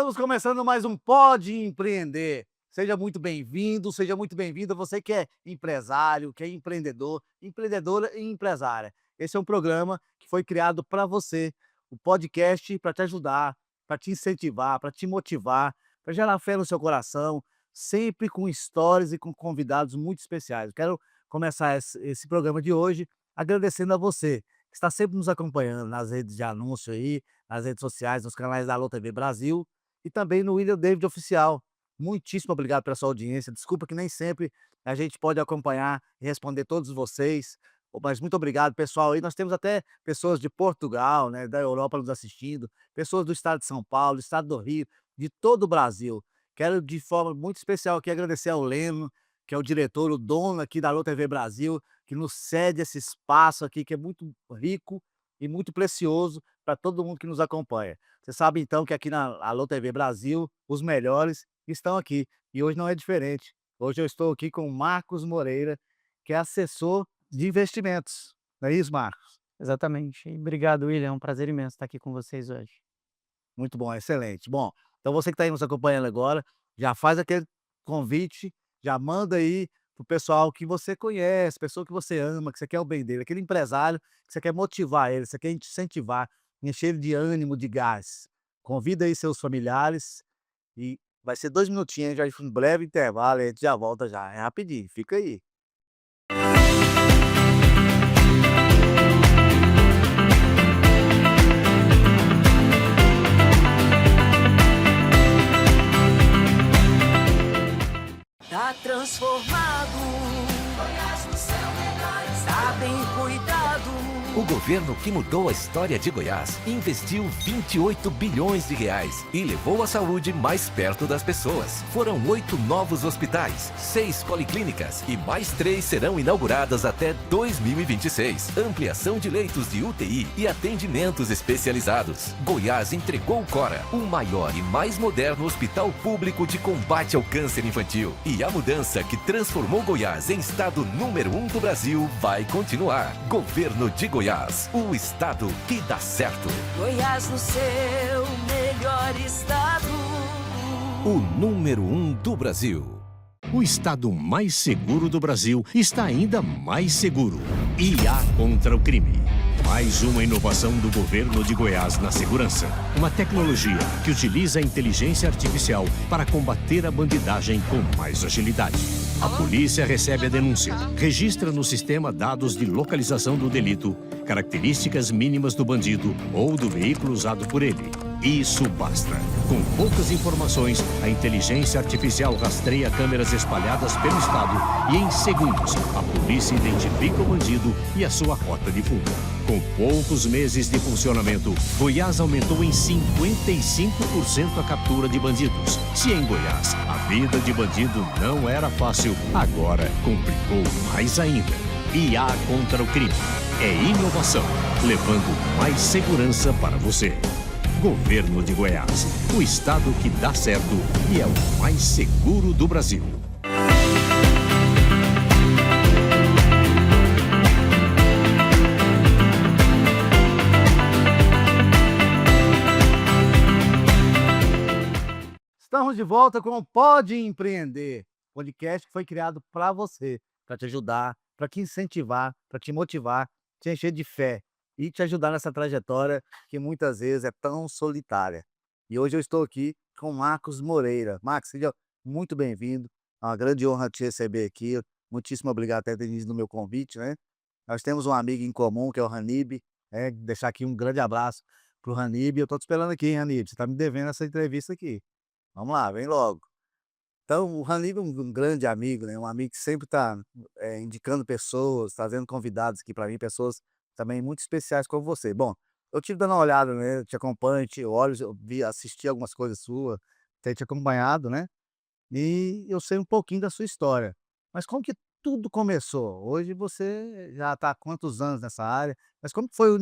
Estamos começando mais um Pode Empreender. Seja muito bem-vindo, seja muito bem-vinda você que é empresário, que é empreendedor, empreendedora e empresária. Esse é um programa que foi criado para você, o podcast para te ajudar, para te incentivar, para te motivar, para gerar fé no seu coração, sempre com histórias e com convidados muito especiais. Eu quero começar esse programa de hoje agradecendo a você que está sempre nos acompanhando nas redes de anúncio aí, nas redes sociais, nos canais da Alô TV Brasil e também no William David Oficial. Muitíssimo obrigado pela sua audiência. Desculpa que nem sempre a gente pode acompanhar e responder todos vocês, mas muito obrigado, pessoal. E nós temos até pessoas de Portugal, né, da Europa nos assistindo, pessoas do estado de São Paulo, do estado do Rio, de todo o Brasil. Quero de forma muito especial aqui agradecer ao Leno, que é o diretor, o dono aqui da Alô TV Brasil, que nos cede esse espaço aqui que é muito rico e muito precioso para todo mundo que nos acompanha. Você sabe então que aqui na Alô TV Brasil, os melhores estão aqui, e hoje não é diferente. Hoje eu estou aqui com o Marcos Moreira, que é assessor de investimentos. Não é isso, Marcos? Exatamente. E obrigado, William, é um prazer imenso estar aqui com vocês hoje. Muito bom, excelente. Bom, então você que está aí nos acompanhando agora, já faz aquele convite, já manda aí pro pessoal que você conhece, pessoa que você ama, que você quer o bem dele, aquele empresário que você quer motivar ele, você quer incentivar, encher ele de ânimo, de gás. Convida aí seus familiares e vai ser 2 minutinhos, já um breve intervalo e a gente já volta já, é rapidinho, fica aí. Tá transformado, Goiás no seu melhor, está bem cuidado. O governo que mudou a história de Goiás investiu 28 bilhões de reais e levou a saúde mais perto das pessoas. Foram 8 novos hospitais, 6 policlínicas e mais 3 serão inauguradas até 2026. Ampliação de leitos de UTI e atendimentos especializados. Goiás entregou o Cora, o maior e mais moderno hospital público de combate ao câncer infantil. E a mudança que transformou Goiás em estado número 1 do Brasil vai continuar. Governo de Goiás, o estado que dá certo. Goiás no seu melhor estado. O número 1 do Brasil. O estado mais seguro do Brasil está ainda mais seguro. IA contra o crime. Mais uma inovação do governo de Goiás na segurança. Uma tecnologia que utiliza a inteligência artificial para combater a bandidagem com mais agilidade. A polícia recebe a denúncia, registra no sistema dados de localização do delito, características mínimas do bandido ou do veículo usado por ele. Isso basta. Com poucas informações, a inteligência artificial rastreia câmeras espalhadas pelo estado e, em segundos, a polícia identifica o bandido e a sua rota de fuga. Com poucos meses de funcionamento, Goiás aumentou em 55% a captura de bandidos. Se em Goiás a vida de bandido não era fácil, agora complicou mais ainda. IA contra o crime. É inovação, levando mais segurança para você. Governo de Goiás, o estado que dá certo e é o mais seguro do Brasil. Estamos de volta com o Pode Empreender, podcast que foi criado para você, para te ajudar, para te incentivar, para te motivar, te encher de fé e te ajudar nessa trajetória que muitas vezes é tão solitária. E hoje eu estou aqui com Marcos Moreira. Marcos, seja muito bem-vindo. É uma grande honra te receber aqui. Muitíssimo obrigado por ter atendido no meu convite, né? Nós temos um amigo em comum que é o Ranib, deixar aqui um grande abraço para o Ranib. Eu estou te esperando aqui, hein, Ranib? Você está me devendo essa entrevista aqui. Vamos lá, vem logo. Então, o Ranib é um grande amigo, né, um amigo que sempre está, indicando pessoas, trazendo convidados aqui para mim, pessoas também muito especiais como você. Bom, eu tive dando uma olhada, né, eu te acompanho, te olho, eu vi assisti algumas coisas sua, tenho te acompanhado, né, e eu sei um pouquinho da sua história. Mas como que tudo começou? Hoje você já está há quantos anos nessa área, mas como que foi o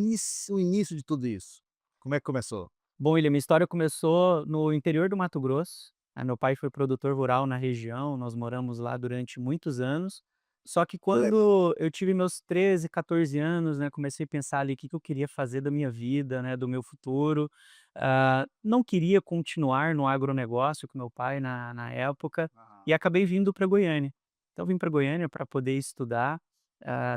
início de tudo isso? Como é que começou? Bom, William, minha história começou no interior do Mato Grosso. Meu pai foi produtor rural na região, nós moramos lá durante muitos anos. Só que Le quando eu tive meus 13, 14 anos, né, comecei a pensar ali o que que eu queria fazer da minha vida, né, do meu futuro. Não queria continuar no agronegócio com meu pai na época Aham. e acabei vindo para Goiânia. Então vim para Goiânia para poder estudar,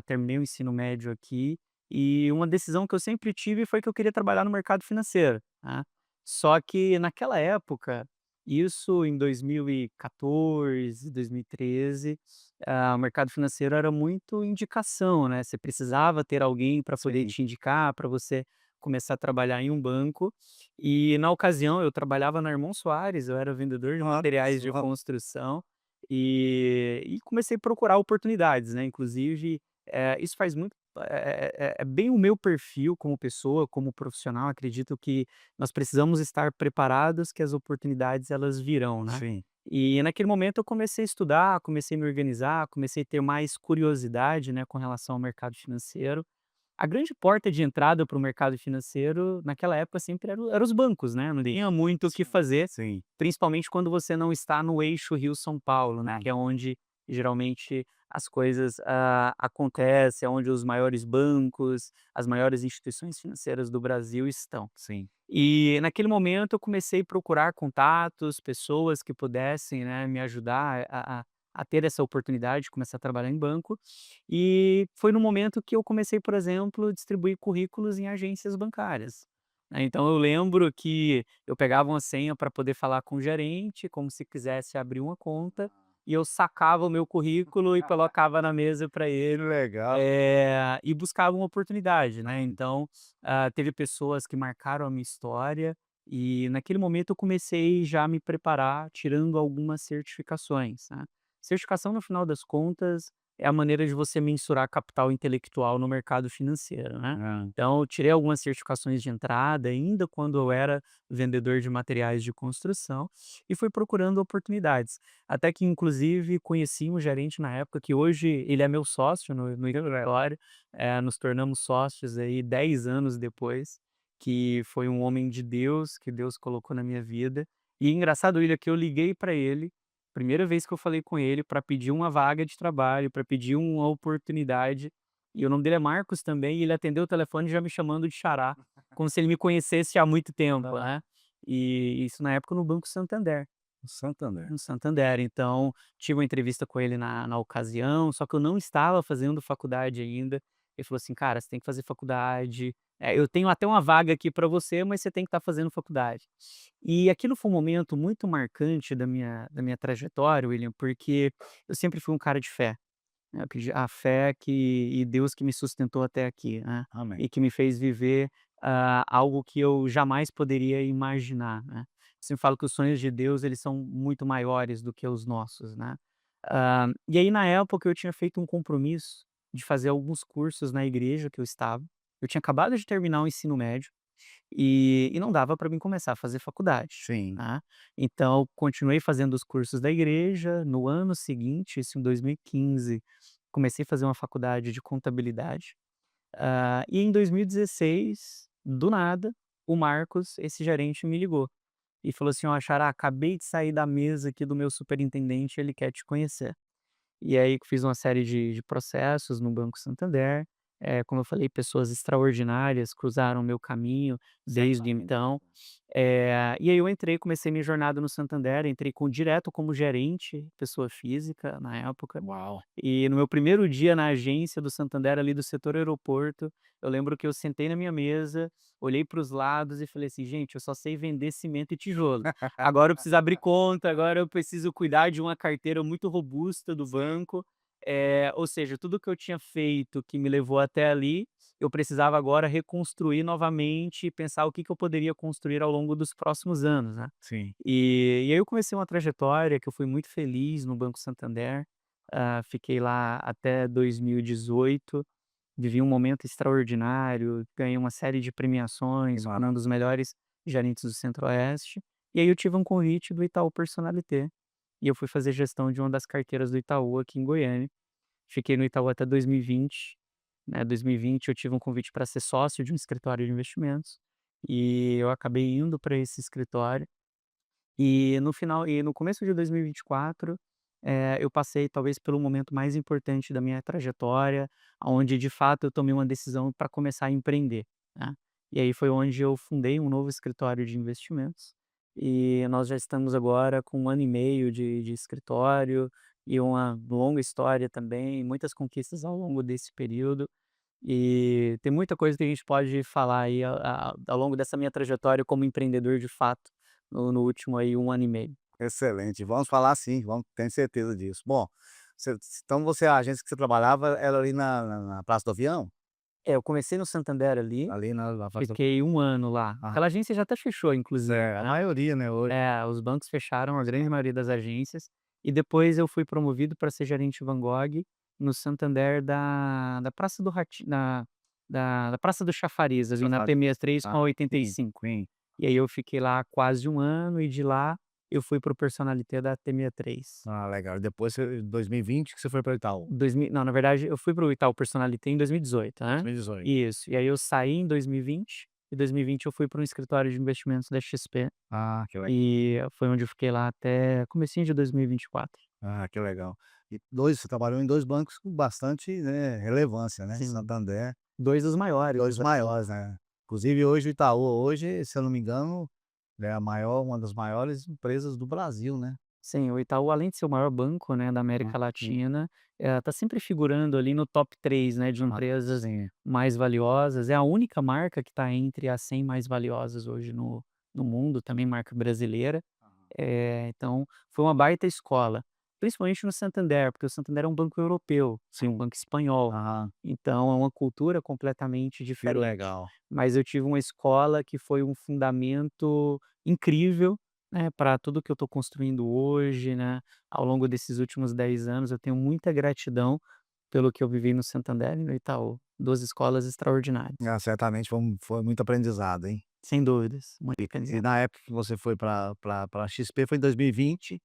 terminei o ensino médio aqui e uma decisão que eu sempre tive foi que eu queria trabalhar no mercado financeiro, né. Só que naquela época, isso em 2014, 2013, o mercado financeiro era muito indicação, né, você precisava ter alguém para poder Sim. te indicar, para você começar a trabalhar em um banco, e na ocasião eu trabalhava na Hermão Soares, eu era vendedor de Olha materiais de só. construção, e comecei a procurar oportunidades, né, inclusive, isso faz muito é bem o meu perfil como pessoa, como profissional, acredito que nós precisamos estar preparados que as oportunidades elas virão, né. Sim. E naquele momento eu comecei a estudar, comecei a me organizar, comecei a ter mais curiosidade, né, com relação ao mercado financeiro. A grande porta de entrada para o mercado financeiro, naquela época, sempre era os bancos, né, não tinha muito o que Sim. fazer, Sim. principalmente quando você não está no eixo Rio-São Paulo, né, que é onde geralmente as coisas, acontecem, é onde os maiores bancos, as maiores instituições financeiras do Brasil estão. Sim. E naquele momento eu comecei a procurar contatos, pessoas que pudessem, né, me ajudar a ter essa oportunidade de começar a trabalhar em banco, e foi no momento que eu comecei, por exemplo, a distribuir currículos em agências bancárias, né. Então eu lembro que eu pegava uma senha para poder falar com o gerente, como se quisesse abrir uma conta, e eu sacava o meu currículo e colocava na mesa para Que ele, legal. e buscava uma oportunidade, né. Então, teve pessoas que marcaram a minha história, e naquele momento eu comecei já a me preparar tirando algumas certificações, né. Certificação, no final das contas, é a maneira de você mensurar capital intelectual no mercado financeiro, né. Hã. Então eu tirei algumas certificações de entrada, ainda quando eu era vendedor de materiais de construção, e fui procurando oportunidades. Até que inclusive conheci um gerente na época que hoje ele é meu sócio no escritório, nos tornamos sócios aí 10 anos depois, que foi um homem de Deus, que Deus colocou na minha vida. E engraçado, William, que eu liguei para ele, primeira vez que eu falei com ele para pedir uma vaga de trabalho, para pedir uma oportunidade, e o nome dele é Marcos também, e ele atendeu o telefone já me chamando de xará, como se ele me conhecesse há muito tempo, Hã. né. E isso na época no Banco Santander. No Santander. No Santander, então, tive uma entrevista com ele na ocasião, só que eu não estava fazendo faculdade ainda. Ele falou assim: "Cara, você tem que fazer faculdade, eu tenho até uma vaga aqui para você, mas você tem que estar fazendo faculdade". E aquilo foi um momento muito marcante da minha trajetória, William, porque eu sempre fui um cara de fé, né, eu acredi a fé e Deus que me sustentou até aqui, né, Amém. e que me fez viver, algo que eu jamais poderia imaginar, né. Eu sempre falo que os sonhos de Deus, eles são muito maiores do que os nossos, né. E aí na época eu tinha feito um compromisso de fazer alguns cursos na igreja que eu estava. Eu tinha acabado de terminar o ensino médio, e não dava para mim começar a fazer faculdade, Sim. né. Então continuei fazendo os cursos da igreja, no ano seguinte, isso em 2015, comecei a fazer uma faculdade de contabilidade, e em 2016, do nada, o Marcos, esse gerente, me ligou e falou assim: "Ó, Xará, acabei de sair da mesa aqui do meu superintendente, ele quer te conhecer". E aí fiz uma série de processos no Banco Santander, como eu falei, pessoas extraordinárias cruzaram o meu caminho desde Certamente. então. E aí eu entrei, comecei minha jornada no Santander, entrei direto como gerente, pessoa física na época. Uau. E no meu primeiro dia na agência do Santander, ali do setor aeroporto, eu lembro que eu sentei na minha mesa, olhei para os lados e falei assim: "Gente, eu só sei vender cimento e tijolo. Agora eu preciso abrir conta, agora eu preciso cuidar de uma carteira muito robusta do banco". Ou seja, tudo que eu tinha feito que me levou até ali, eu precisava agora reconstruir novamente e pensar o que que eu poderia construir ao longo dos próximos anos, né. Sim. E aí eu comecei uma trajetória que eu fui muito feliz no Banco Santander, fiquei lá até 2018, vivi um momento extraordinário, ganhei uma série de Que premiações como um maravilha. dos melhores gerentes do Centro-Oeste, e aí eu tive um convite do Itaú Personalité, e eu fui fazer gestão de uma das carteiras do Itaú aqui em Goiânia. Fiquei no Itaú até 2020, né, 2020 eu tive um convite para ser sócio de um escritório de investimentos, e eu acabei indo para esse escritório, no começo de 2024, eu passei talvez pelo momento mais importante da minha trajetória, aonde de fato eu tomei uma decisão para começar a empreender, né. E aí foi onde eu fundei um novo escritório de investimentos, e nós já estamos agora com 1 ano e meio de escritório, e uma longa história também, muitas conquistas ao longo desse período, e tem muita coisa que a gente pode falar aí ao longo dessa minha trajetória como empreendedor de fato, no último aí 1 ano e meio. Excelente, vamos falar sim, vamos, tenho certeza disso. Bom, você então a agência que você trabalhava era ali na Praça do Avião? É, eu comecei no Santander ali, Ali na Praça do fiquei 1 ano lá. ah, Aquela agência já até fechou inclusive, certo, a né. maioria, né, hoje. É, os bancos fecharam, a grande maioria das agências, e depois eu fui promovido para ser gerente Van Gogh no Santander da Praça do Rati da Praça do Chafariz, ali Já na faz P63 com ah, a sim, 85. sim. E aí eu fiquei lá quase 1 ano e de lá eu fui para o Personalité da T63. Ah, legal. E depois você 2020 que você foi para o Itaú? 2000 não, na verdade eu fui para o Itaú Personalité em 2018, né. 2018. Isso, e aí eu saí em 2020, e 2020 eu fui para um escritório de investimentos da XP, Ah, que legal. e foi onde eu fiquei lá até comecinho de 2024. Ah, que legal. E você trabalhou em 2 bancos com bastante, né, relevância, né, Sim, Santander, 2 dos maiores do 2 Brasil. maiores, né. Inclusive hoje o Itaú hoje, se eu não me engano, é a maior uma das maiores empresas do Brasil, né. Sim, o Itaú, além de ser o maior banco, né, da Ah, América sim. Latina, tá sempre figurando ali no top 3, né, de Ah, empresas sim. mais valiosas. É a única marca que está entre as 100 mais valiosas hoje no mundo, também marca brasileira. Então foi uma baita escola, principalmente no Santander, porque o Santander é um banco europeu, um Sim. banco espanhol, Aham. então é uma cultura completamente Que diferente. legal. Mas eu tive uma escola que foi um fundamento incrível, né, pra tudo que eu estou construindo hoje, né, ao longo desses últimos 10 anos, eu tenho muita gratidão pelo que eu vivi no Santander e no Itaú, 2 escolas extraordinárias, Ah, certamente foi muito aprendizado, hein. sem dúvidas, muito E aprendizado. na época que você foi pra XP foi em 2020?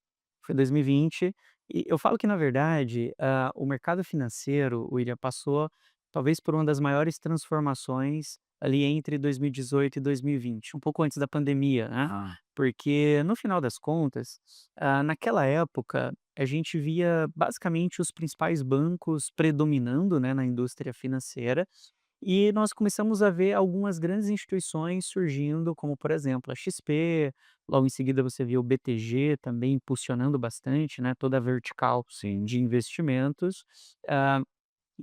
Foi 2020, e eu falo que na verdade, o mercado financeiro, William, passou talvez por uma das maiores transformações ali entre 2018 e 2020, um pouco antes da pandemia, né, Ah, porque no final das contas, naquela época, a gente via basicamente os principais bancos predominando, né, na indústria financeira, e nós começamos a ver algumas grandes instituições surgindo, como por exemplo a XP, logo em seguida você viu o BTG também impulsionando bastante, né, toda a vertical sim. de investimentos. Ah,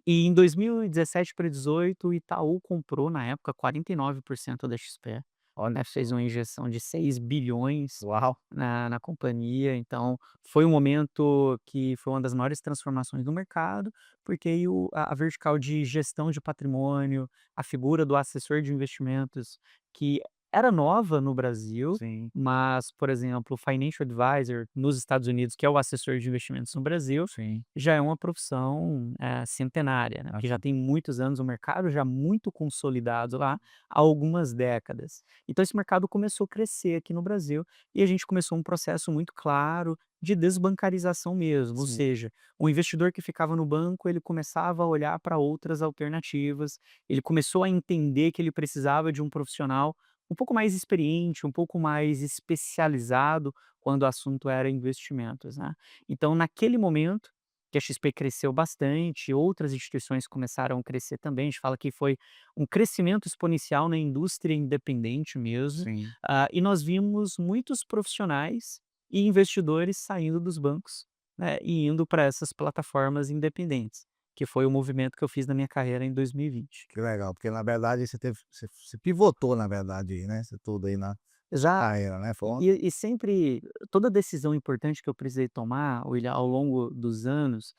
e em 2017 para 18 o Itaú comprou na época 49% da XP, Olha né, fez só. uma injeção de 6 bilhões Uau! na companhia, então foi um momento que foi uma das maiores transformações do mercado, porque aí a vertical de gestão de patrimônio, a figura do assessor de investimentos, que era nova no Brasil, Sim, mas, por exemplo, o financial advisor nos Estados Unidos, que é o assessor de investimentos no Brasil, sim. já é uma profissão, centenária, né, porque já Aqui. tem muitos anos o mercado já muito consolidado lá, há algumas décadas. Então esse mercado começou a crescer aqui no Brasil, e a gente começou um processo muito claro de desbancarização mesmo, ou Sim. seja, o investidor que ficava no banco, ele começava a olhar para outras alternativas, ele começou a entender que ele precisava de um profissional um pouco mais experiente, um pouco mais especializado quando o assunto era investimentos, né. Então naquele momento, que a XP cresceu bastante, outras instituições começaram a crescer também, a gente fala que foi um crescimento exponencial na indústria independente mesmo, Sim. e nós vimos muitos profissionais e investidores saindo dos bancos, né, e indo para essas plataformas independentes, que foi o movimento que eu fiz na minha carreira em 2020. Que legal, porque na verdade você pivotou na verdade aí, né, você tudo aí na Já carreira, né, foi uma e sempre toda decisão importante que eu precisei tomar, William, ao longo dos anos,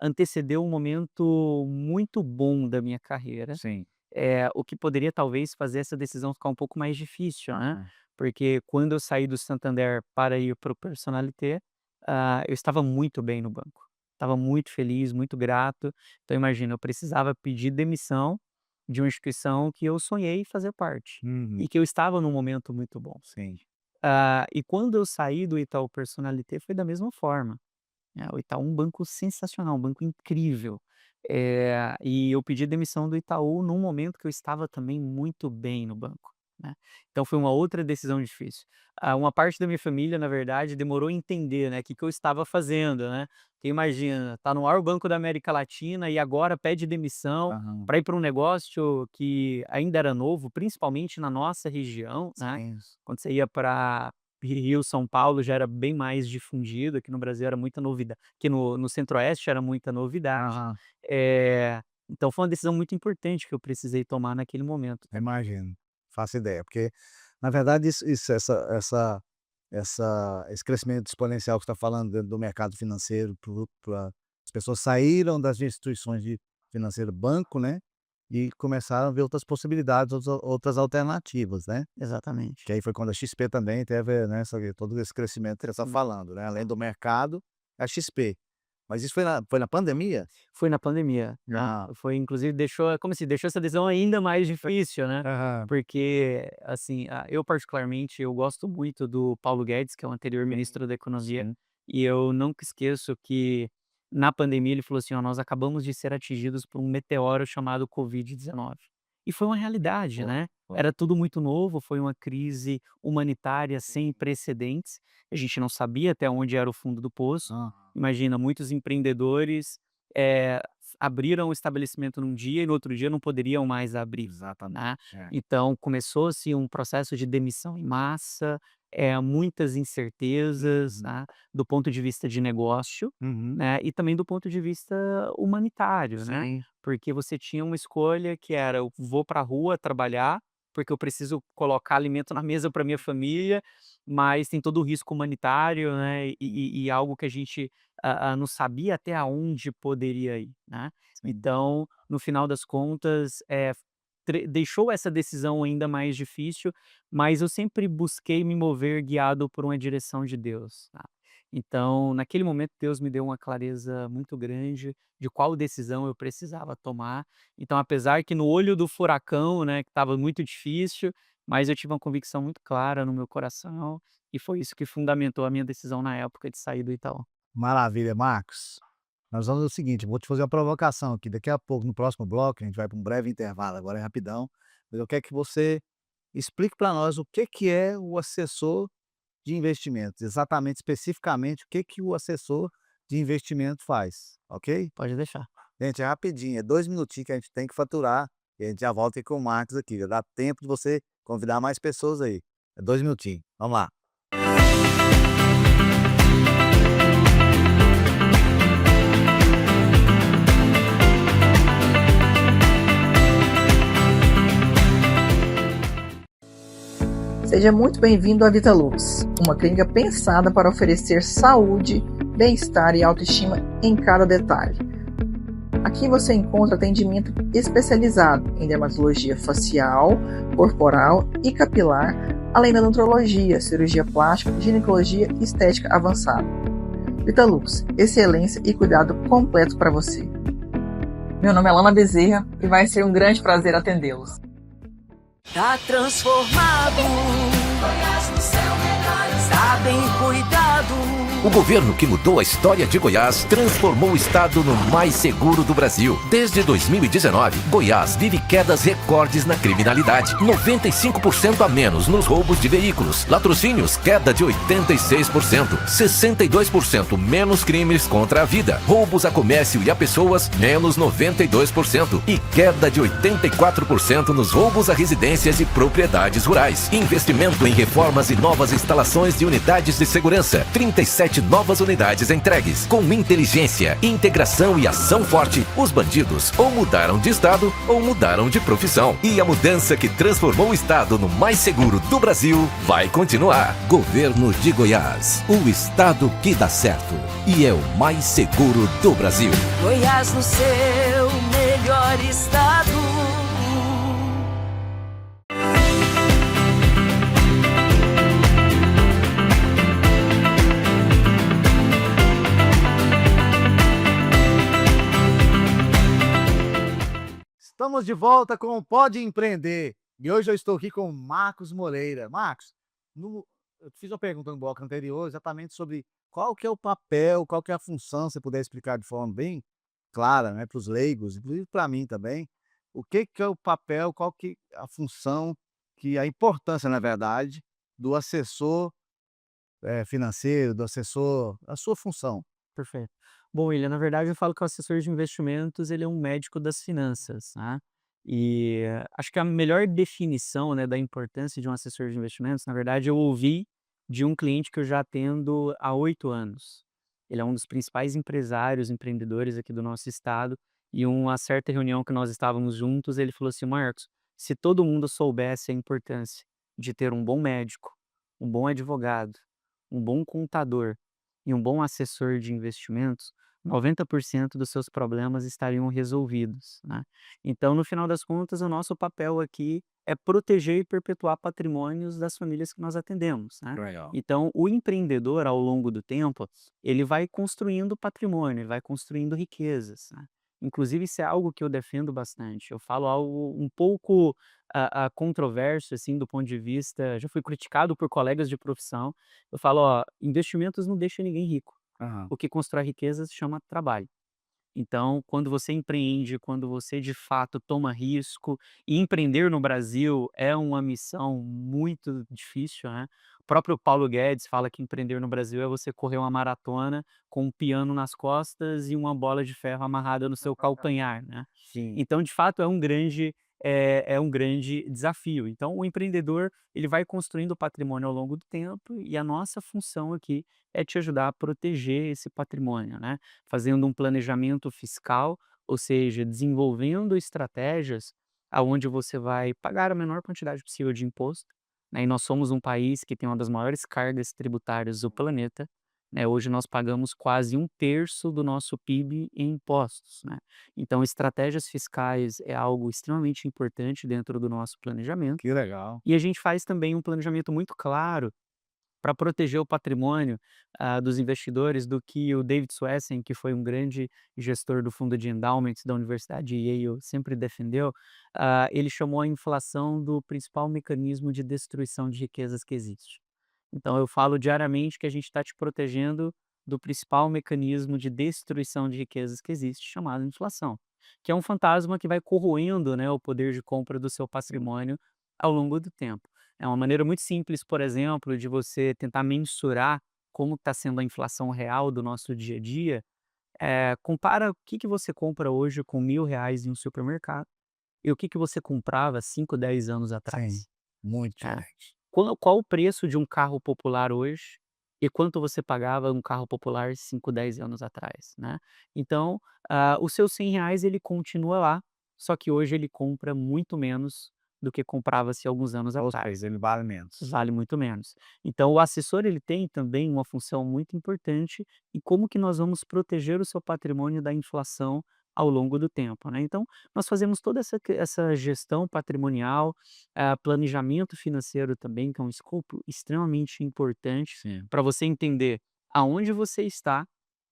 antecedeu um momento muito bom da minha carreira, sim. o que poderia talvez fazer essa decisão ficar um pouco mais difícil, né, Aham. porque quando eu saí do Santander para ir para o Personnalité, eu estava muito bem no banco, estava muito feliz, muito grato. Então imagina, eu precisava pedir demissão de uma instituição que eu sonhei fazer parte, Uhum. e que eu estava num momento muito bom. Sim. E quando eu saí do Itaú Personnalité foi da mesma forma, né, o Itaú é um banco sensacional, um banco incrível. E eu pedi demissão do Itaú num momento que eu estava também muito bem no banco. né. Então foi uma outra decisão difícil. Uma parte da minha família, na verdade, demorou a entender, né, que eu estava fazendo, né. Porque imagina, tá no maior banco da América Latina e agora pede demissão Aham. para ir para um negócio que ainda era novo, principalmente na nossa região, né. Sim. Quando você ia para Rio, São Paulo já era bem mais difundido, aqui no Brasil era muita novidade, aqui no centro-oeste era muita novidade. Aham. Então foi uma decisão muito importante que eu precisei tomar naquele momento também. Imagino. Faço ideia, porque na verdade esse crescimento exponencial que você está falando dentro do mercado financeiro, as pessoas saíram das instituições de financeiro, banco, né, e começaram a ver outras possibilidades, outras alternativas, né. Exatamente. Que aí foi quando a XP também teve, né, todo esse crescimento que você está falando, né, além do mercado, a XP. Mas isso foi na pandemia? Foi na pandemia, né, Ah. foi inclusive deixou como se deixou essa decisão ainda mais difícil, né, Aham. porque, assim, eu particularmente, eu gosto muito do Paulo Guedes, que é o anterior ministro da Economia, Sim. e eu nunca esqueço que na pandemia ele falou assim: "Ó, nós acabamos de ser atingidos por um meteoro chamado Covid-19". E foi uma realidade, Foi, né, foi. era tudo muito novo, foi uma crise humanitária sem precedentes, a gente não sabia até onde era o fundo do poço. Hã. Imagina, muitos empreendedores, eh, abriram o estabelecimento num dia e no outro dia não poderiam mais abrir, Exatamente, né. é. Então começou-se um processo de demissão em massa, muitas incertezas, Uhum. né, do ponto de vista de negócio, Uhum. né, e também do ponto de vista humanitário, né. Sim. Porque você tinha uma escolha que era: "Eu vou para a rua trabalhar, porque eu preciso colocar alimento na mesa para minha família", mas tem todo o risco humanitário, né, e algo que a gente, não sabia até aonde poderia ir, né. Sim. Então, no final das contas, deixou essa decisão ainda mais difícil, mas eu sempre busquei me mover guiado por uma direção de Deus, tá. Então, naquele momento, Deus me deu uma clareza muito grande de qual decisão eu precisava tomar. Então, apesar que no olho do furacão, né, que estava muito difícil, mas eu tive uma convicção muito clara no meu coração, e foi isso que fundamentou a minha decisão na época de sair do Itaú. Maravilha, Marcos. Nós vamos fazer o seguinte, vou te fazer uma provocação aqui, daqui a pouco, no próximo bloco, a gente vai para um breve intervalo, agora é rapidão, mas eu quero que você explique para nós o que que é o assessor de investimentos, exatamente, especificamente, o que que o assessor de investimento faz, ok? Pode deixar. Gente, é rapidinho, é 2 minutinhos que a gente tem que faturar, e a gente já volta aí com o Marcos aqui, já dá tempo de você convidar mais pessoas aí. É 2 minutinhos, vamos lá. Seja muito bem-vindo à Vitalux, uma clínica pensada para oferecer saúde, bem-estar e autoestima em cada detalhe. Aqui você encontra atendimento especializado em dermatologia facial, corporal e capilar, além da nutrologia, cirurgia plástica, ginecologia e estética avançada. Vitalux, excelência e cuidado completo para você. Meu nome é Lana Bezerra e vai ser um grande prazer atendê-los. Tá transformado. Goiás no seu melhor. Está bem cuidado. O governo que mudou a história de Goiás transformou o estado no mais seguro do Brasil. Desde 2019, Goiás vive quedas recordes na criminalidade. 95% a menos nos roubos de veículos. Latrocínios, queda de 86%. 62% menos crimes contra a vida. Roubos a comércio e a pessoas, menos 92%. E queda de 84% nos roubos a residências e propriedades rurais. Investimento em reformas e novas instalações de unidades de segurança. 37 novas unidades entregues. Com inteligência, integração e ação forte, os bandidos ou mudaram de estado ou mudaram de profissão. E a mudança que transformou o estado no mais seguro do Brasil vai continuar. Governo de Goiás, o estado que dá certo e é o mais seguro do Brasil. Goiás no seu melhor estado. Estamos de volta com o Pode Empreender. E hoje eu estou aqui com o Marcos Moreira. Marcos, eu fiz uma pergunta no bloco anterior exatamente sobre qual que é o papel, qual que é a função, se você puder explicar de forma bem clara, né, para os leigos, inclusive para mim também, o que que é o papel, qual que é a função que a importância, na verdade, do assessor, financeiro, do assessor a sua função. Perfeito. Bom, William, na verdade eu falo que o assessor de investimentos, ele é um médico das finanças, né. E acho que a melhor definição, né, da importância de um assessor de investimentos, na verdade eu ouvi de um cliente que eu já atendo há 8 anos. Ele é um dos principais empresários, empreendedores aqui do nosso estado, e uma certa reunião que nós estávamos juntos, ele falou assim: "Marcos, se todo mundo soubesse a importância de ter um bom médico, um bom advogado, um bom contador e um bom assessor de investimentos, 90% dos seus problemas estariam resolvidos, né. Então, no final das contas, o nosso papel aqui é proteger e perpetuar patrimônios das famílias que nós atendemos, né. Legal. Então, o empreendedor, ao longo do tempo, ele vai construindo patrimônio, ele vai construindo riquezas, né. Inclusive, isso é algo que eu defendo bastante. Eu falo algo um pouco, controverso, assim, do ponto de vista já fui criticado por colegas de profissão. Eu falo: "Ó, investimentos não deixa ninguém rico. Aham. O que constrói riqueza se chama trabalho". Então, quando você empreende, quando você de fato toma risco, e empreender no Brasil é uma missão muito difícil, né. O próprio Paulo Guedes fala que empreender no Brasil é você correr uma maratona com um piano nas costas e uma bola de ferro amarrada no seu calcanhar, né. Sim. Então, de fato, é um grande desafio. Então, o empreendedor, ele vai construindo patrimônio ao longo do tempo e a nossa função aqui é te ajudar a proteger esse patrimônio, né, fazendo um planejamento fiscal, ou seja, desenvolvendo estratégias aonde você vai pagar a menor quantidade possível de imposto, né, e nós somos um país que tem uma das maiores cargas tributárias do planeta, né, hoje nós pagamos quase um terço do nosso PIB em impostos, né. Então estratégias fiscais é algo extremamente importante dentro do nosso planejamento, Que legal. e a gente faz também um planejamento muito claro para proteger o patrimônio, dos investidores, do que o David Swessen, que foi um grande gestor do fundo de endowments da Universidade de Yale, sempre defendeu. Ele chamou a inflação do principal mecanismo de destruição de riquezas que existe. Então eu falo diariamente que a gente está te protegendo do principal mecanismo de destruição de riquezas que existe, chamado inflação, que é um fantasma que vai corroendo, né, o poder de compra do seu patrimônio ao longo do tempo. É uma maneira muito simples, por exemplo, de você tentar mensurar como está sendo a inflação real do nosso dia a dia. Compara o que que você compra hoje com R$ 1.000 em um supermercado e o que que você comprava 5, 10 anos Sim, atrás. muito É. diferente. Qual o preço de um carro popular hoje e quanto você pagava um carro popular 5, 10 anos atrás, né. Então, o seu R$ 100 ele continua lá, só que hoje ele compra muito menos do que comprava-se alguns anos Ou atrás. seja, ele vale menos. Vale muito menos. Então o assessor ele tem também uma função muito importante em como que nós vamos proteger o seu patrimônio da inflação ao longo do tempo, né. Então, nós fazemos toda essa gestão patrimonial, planejamento financeiro também, que é um escopo extremamente importante Sim. para você entender aonde você está,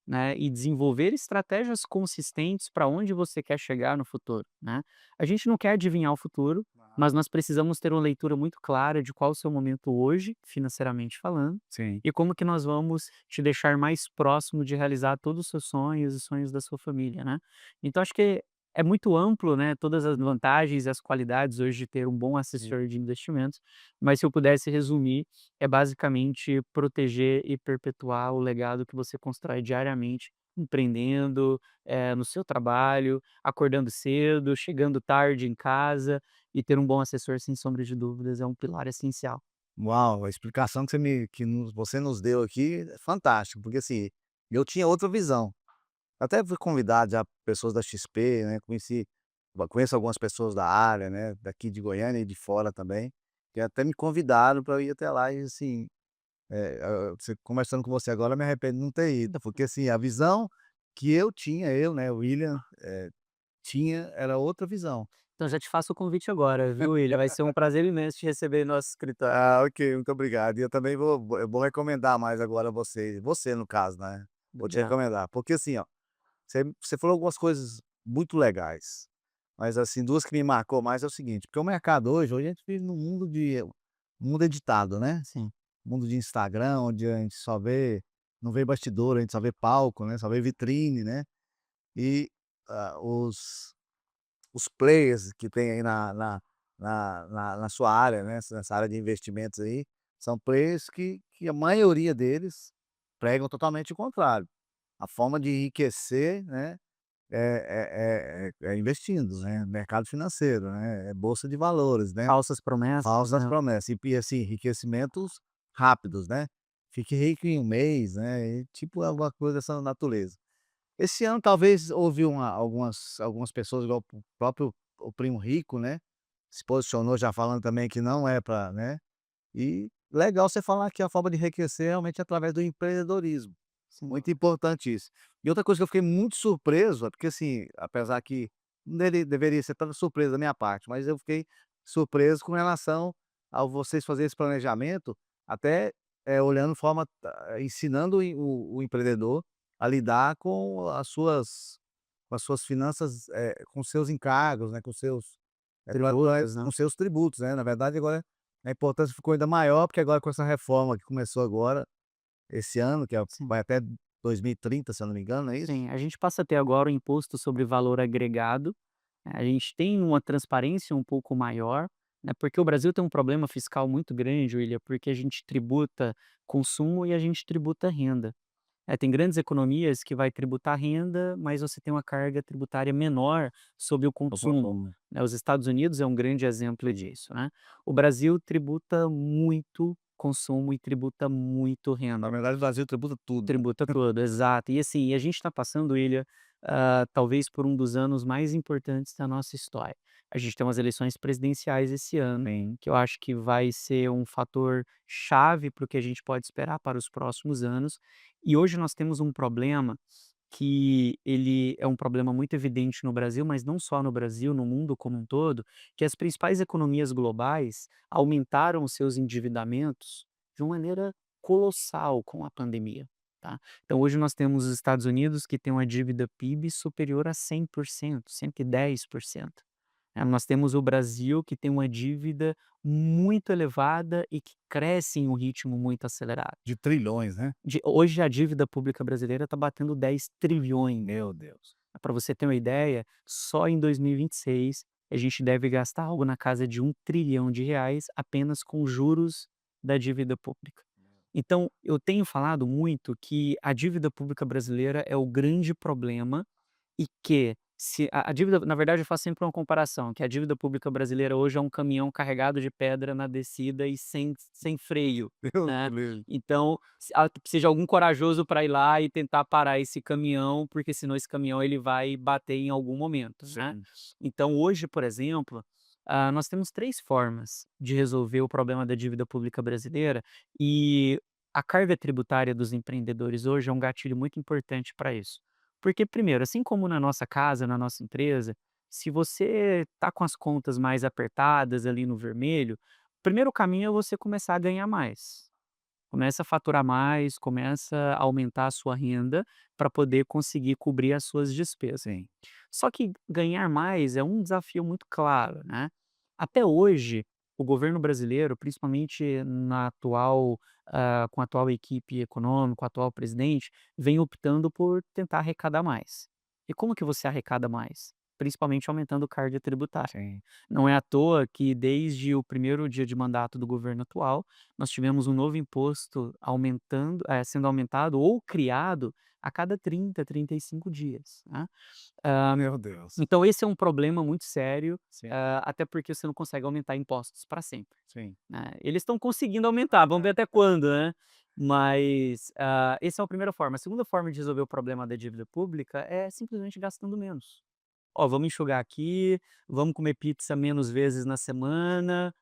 né, e desenvolver estratégias consistentes para onde você quer chegar no futuro, né. A gente não quer adivinhar o futuro, mas nós precisamos ter uma leitura muito clara de qual o seu momento hoje, financeiramente falando, Sim. e como que nós vamos te deixar mais próximo de realizar todos os seus sonhos e sonhos da sua família, né. Então acho que é muito amplo, né, todas as vantagens e as qualidades hoje de ter um bom Sim. assessor de investimentos, mas se eu pudesse resumir, é basicamente proteger e perpetuar o legado que você constrói diariamente, empreendendo, no seu trabalho, acordando cedo, chegando tarde em casa, e ter um bom assessor, sem sombra de dúvidas, é um pilar essencial. Uau, a explicação que você nos deu aqui é fantástico, porque, assim, eu tinha outra visão. Até fui convidado já pessoas da XP, né, conheço algumas pessoas da área, né, daqui de Goiânia e de fora também, que até me convidaram para eu ir até lá e, assim, conversando com você agora, eu me arrependo de não ter ido, porque, assim, a visão que eu tinha, né, o William, tinha, era outra visão. Então já te faço o convite agora, viu, William? Vai ser um prazer imenso te receber em nosso escritório. Ah, ok, muito obrigado. E eu também vou recomendar mais agora você no caso, né, vou te Obrigado. recomendar, porque, assim, ó, você falou algumas coisas muito legais, mas, assim, 2 que me marcou mais é o seguinte, porque o mercado hoje a gente vive num mundo editado, né, Sim, mundo de Instagram, onde a gente só vê não vê bastidor, a gente só vê palco, né, só vê vitrine, né, e, os players que tem aí na sua área, né, nessa área de investimentos aí, são players que a maioria deles pregam totalmente o contrário. A forma de enriquecer, né, é investindo, né, mercado financeiro, né, é bolsa de valores, né, Falsas promessas, falsas né? promessas e assim, enriquecimentos rápidos, né. Fique rico em um mês, né, e tipo alguma coisa dessa natureza. Esse ano talvez houve algumas pessoas, igual o próprio o primo rico, né, se posicionou já falando também que não é para, né, e legal você falar que a forma de enriquecer realmente é através do empreendedorismo, Sim. muito importante isso. E outra coisa que eu fiquei muito surpreso, é porque assim, apesar que não deveria ser tanta surpresa da minha parte, mas eu fiquei surpreso com relação ao vocês fazerem esse planejamento, até, olhando forma ensinando o empreendedor a lidar com as suas finanças, com seus encargos, né, com seus Tributos, né? com seus tributos, né. Na verdade agora a importância ficou ainda maior, porque agora com essa reforma que começou agora, esse ano, Sim. vai até 2030, se eu não me engano, é isso? Sim, a gente passa a ter agora o imposto sobre valor agregado, a gente tem uma transparência um pouco maior, né, porque o Brasil tem um problema fiscal muito grande, William, porque a gente tributa consumo e a gente tributa renda. Tem grandes economias que vai tributar renda, mas você tem uma carga tributária menor sobre o consumo, Consumo. né. Os Estados Unidos é um grande exemplo disso, né. O Brasil tributa muito consumo e tributa muito Na renda. verdade o Brasil tributa tudo, né. Tributa tudo, exato. E assim, a gente está passando, William, talvez por um dos anos mais importantes da nossa história. A gente tem umas eleições presidenciais esse ano, Sim. que eu acho que vai ser um fator chave para o que a gente pode esperar para os próximos anos. E hoje nós temos um problema que ele é um problema muito evidente no Brasil, mas não só no Brasil, no mundo como um todo, que as principais economias globais aumentaram os seus endividamentos de uma maneira colossal com a pandemia, tá. Então hoje nós temos os Estados Unidos que tem uma dívida PIB superior a 100%, 110%. Nós temos o Brasil que tem uma dívida muito elevada e que cresce em um ritmo muito acelerado. De trilhões, né. Hoje a dívida pública brasileira está batendo 10 trilhões. Meu Deus. Para você ter uma ideia, só em 2026 a gente deve gastar algo na casa de R$ 1 trilhão apenas com juros da dívida pública. Então, eu tenho falado muito que a dívida pública brasileira é o grande problema e que se a dívida, na verdade, eu faço sempre uma comparação, que a dívida pública brasileira hoje é um caminhão carregado de pedra na descida e sem freio, Deus né. me livre. Então, precisa de algum corajoso para ir lá e tentar parar esse caminhão, porque senão esse caminhão ele vai bater em algum momento, né. Sim. Então hoje, por exemplo, nós temos 3 formas de resolver o problema da dívida pública brasileira, e a carga tributária dos empreendedores hoje é um gatilho muito importante para isso. Porque primeiro, assim como na nossa casa, na nossa empresa, se você está com as contas mais apertadas ali no vermelho, o primeiro caminho é você começar a ganhar mais. Começa a faturar mais, começa a aumentar a sua renda para poder conseguir cobrir as suas despesas. Sim. Só que ganhar mais é um desafio muito claro, né. Até hoje, o governo brasileiro, principalmente com a atual equipe econômica, o atual presidente, vem optando por tentar arrecadar mais. E como que você arrecada mais? Principalmente aumentando carga tributária. Sim. Não é à toa que desde o primeiro dia de mandato do governo atual, nós tivemos um novo imposto sendo aumentado ou criado a cada 35 dias, né. Meu Deus. Então esse é um problema muito sério, Sim, até porque você não consegue aumentar impostos para sempre, sim. né. Eles estão conseguindo aumentar, vamos ver até quando, né. Mas, essa é a primeira forma. A segunda forma de resolver o problema da dívida pública é simplesmente gastando menos. Ó, vamos enxugar aqui, vamos comer pizza menos vezes na semana,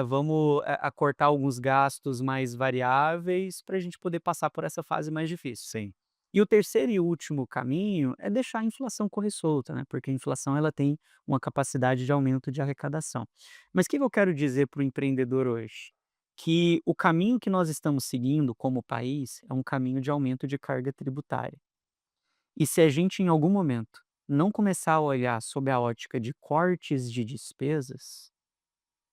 vamos acortar alguns gastos mais variáveis para a gente poder passar por essa fase mais difícil. Sim. E o terceiro e último caminho é deixar a inflação correr solta, né, porque a inflação ela tem uma capacidade de aumento de arrecadação. Mas o que que eu quero dizer para o empreendedor hoje? Que o caminho que nós estamos seguindo como país é um caminho de aumento de carga tributária. E se a gente em algum momento não começar a olhar sob a ótica de cortes de despesas,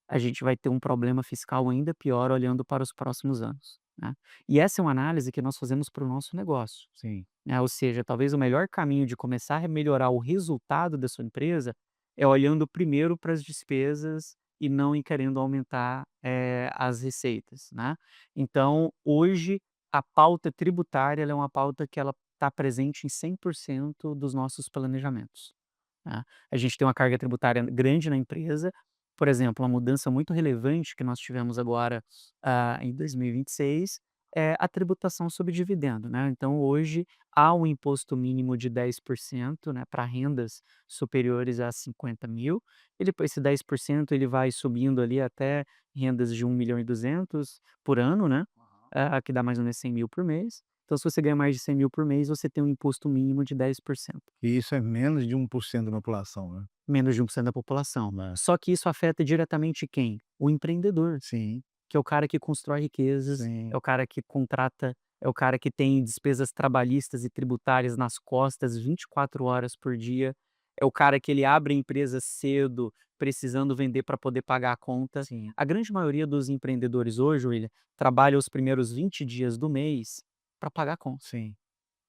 a gente vai ter um problema fiscal ainda pior olhando para os próximos anos, né. E essa é uma análise que nós fazemos para o nosso negócio, Sim. né, ou seja, talvez o melhor caminho de começar a melhorar o resultado da sua empresa é olhando primeiro para as despesas e não em querendo aumentar as receitas, né? Então, hoje, a pauta tributária ela é uma pauta que ela está presente em 100% dos nossos planejamentos, né? A gente tem uma carga tributária grande na empresa. Por exemplo, uma mudança muito relevante que nós tivemos agora, em 2026, é a tributação sobre dividendo, né. Então hoje há um imposto mínimo de 10%, né, para rendas superiores a 50.000, e depois esse 10% ele vai subindo ali até rendas de 1.200.000 por ano, né, que dá mais ou menos 100.000 por mês. Então se você ganha mais de 100.000 por mês, você tem um imposto mínimo de 10%. E isso é menos de 1% da população, né? Menos de 1% da população. Né. Só que isso afeta diretamente quem? O empreendedor, Sim, que é o cara que constrói riquezas, é sim. o cara que contrata, é o cara que tem despesas trabalhistas e tributárias nas costas 24 horas por dia, é o cara que ele abre a empresa cedo, precisando vender para poder pagar a conta. Sim, A grande maioria dos empreendedores hoje, William, trabalha os primeiros 20 dias do mês para pagar a conta, sim,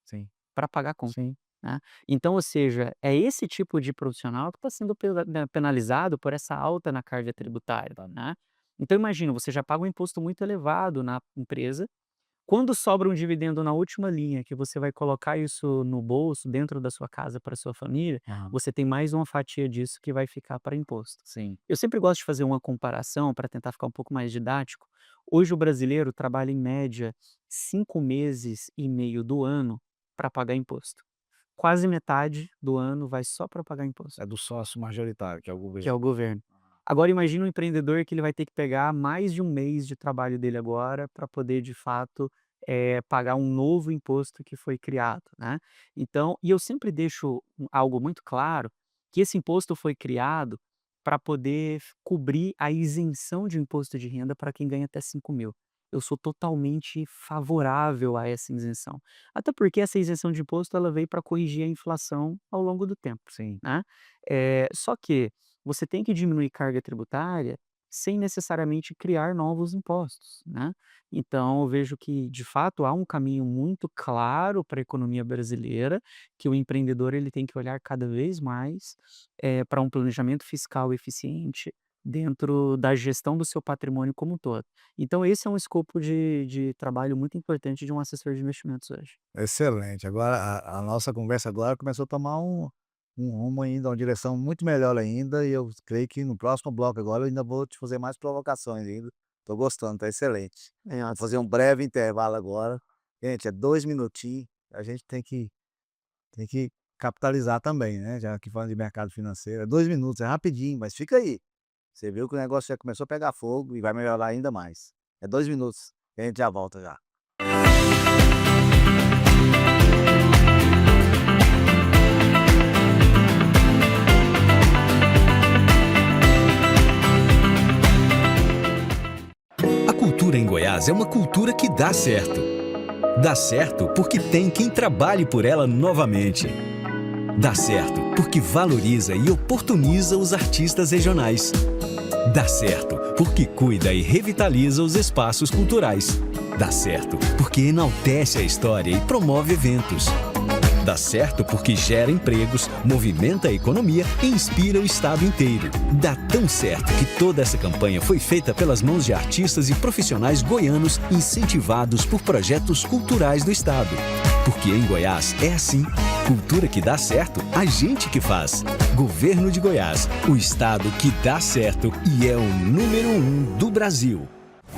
sim, para pagar a conta, sim. né. Então, ou seja, é esse tipo de profissional que está sendo penalizado por essa alta na carga tributária, né. Então imagina, você já paga um imposto muito elevado na empresa, quando sobra um dividendo na última linha, que você vai colocar isso no bolso, dentro da sua casa para sua família, Aham. você tem mais uma fatia disso que vai ficar para imposto. Sim. Eu sempre gosto de fazer uma comparação para tentar ficar um pouco mais didático. Hoje o brasileiro trabalha em média 5 meses e meio do ano para pagar imposto. Quase metade do ano vai só para pagar imposto, É do sócio majoritário, que é o que é governo. o governo. Agora imagina um empreendedor que ele vai ter que pegar mais de um mês de trabalho dele agora para poder de fato, pagar um novo imposto que foi criado, né. Então eu sempre deixo algo muito claro, que esse imposto foi criado para poder cobrir a isenção de imposto de renda para quem ganha até 5.000. Eu sou totalmente favorável a essa isenção. Até porque essa isenção de imposto ela veio para corrigir a inflação ao longo do tempo, Sim. né. Só que você tem que diminuir carga tributária sem necessariamente criar novos impostos, né. Então eu vejo que, de fato, há um caminho muito claro para a economia brasileira, que o empreendedor ele tem que olhar cada vez mais, para um planejamento fiscal eficiente dentro da gestão do seu patrimônio como um todo. Então esse é um escopo de trabalho muito importante de um assessor de investimentos hoje. Excelente. Agora a nossa conversa agora começou a tomar um rumo ainda, uma direção muito melhor ainda, e eu creio que no próximo bloco agora eu ainda vou te fazer mais provocações ainda. Tô gostando, tá excelente. É, Vou fazer um breve intervalo agora. Gente, é 2 minutinhos, a gente tem que capitalizar também, né, já que falando de mercado financeiro, é 2 minutos, é rapidinho, mas fica aí. Você viu que o negócio já começou a pegar fogo e vai melhorar ainda mais. É 2 minutos, e a gente já volta já. A cultura em Goiás é uma cultura que dá certo. Dá certo porque tem quem trabalhe por ela novamente. Dá certo porque valoriza e oportuniza os artistas regionais. Dá certo porque cuida e revitaliza os espaços culturais. Dá certo porque enaltece a história e promove eventos. Dá certo porque gera empregos, movimenta a economia e inspira o estado inteiro. Dá tão certo que toda essa campanha foi feita pelas mãos de artistas e profissionais goianos incentivados por projetos culturais do estado. Porque em Goiás é assim. Cultura que dá certo, a gente que faz. Governo de Goiás, o estado que dá certo e é o número 1 do Brasil.